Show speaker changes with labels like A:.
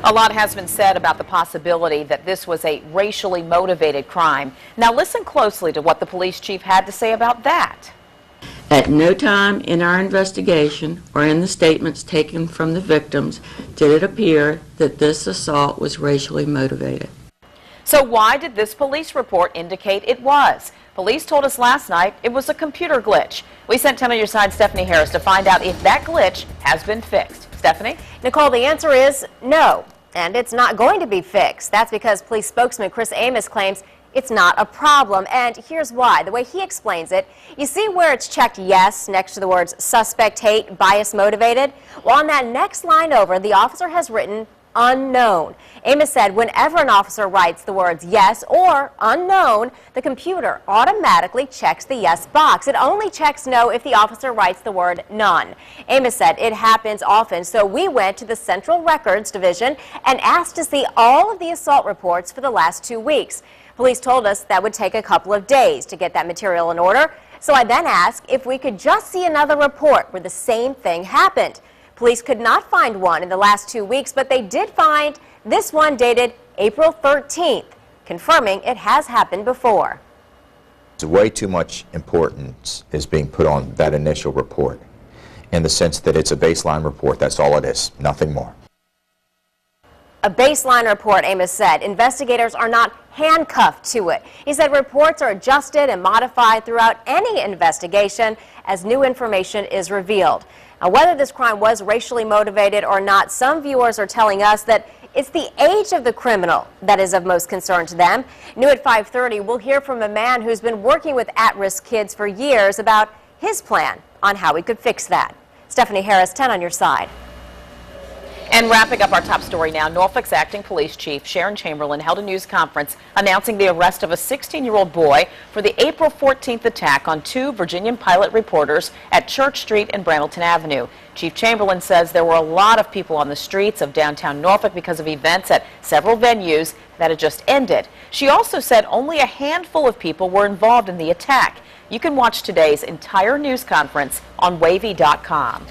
A: A lot has been said about the possibility that this was a racially motivated crime. Now listen closely to what the police chief had to say about that.
B: At no time in our investigation or in the statements taken from the victims did it appear that this assault was racially motivated.
A: So why did this police report indicate it was? Police told us last night it was a computer glitch. We sent 10 on your side Stephanie Harris to find out if that glitch has been fixed. Stephanie?
C: Nicole, the answer is no, and it's not going to be fixed. That's because police spokesman Chris Amos claims it's not a problem, and here's why. The way he explains it, you see where it's checked yes next to the words suspect hate, bias motivated? Well, on that next line over, the officer has written unknown. Amos said whenever an officer writes the words yes or unknown, the computer automatically checks the yes box. It only checks no if the officer writes the word none. Amos said it happens often, so we went to the Central Records Division and asked to see all of the assault reports for the last 2 weeks. Police told us that would take a couple of days to get that material in order, so I then asked if we could just see another report where the same thing happened. Police could not find one in the last 2 weeks, but they did find this one dated April 13th, confirming it has happened before.
D: Way too much importance is being put on that initial report in the sense that it's a baseline report. That's all it is, nothing more.
C: A baseline report, Amos said. Investigators are not handcuffed to it. He said reports are adjusted and modified throughout any investigation as new information is revealed. Now, whether this crime was racially motivated or not, some viewers are telling us that it's the age of the criminal that is of most concern to them. New at 5:30, we'll hear from a man who's been working with at-risk kids for years about his plan on how we could fix that. Stephanie Harris, 10 on your side.
A: And wrapping up our top story now, Norfolk's acting police chief, Sharon Chamberlain, held a news conference announcing the arrest of a 16-year-old boy for the April 14th attack on 2 Virginian Pilot reporters at Church Street and Brambleton Avenue. Chief Chamberlain says there were a lot of people on the streets of downtown Norfolk because of events at several venues that had just ended. She also said only a handful of people were involved in the attack. You can watch today's entire news conference on WAVY.com.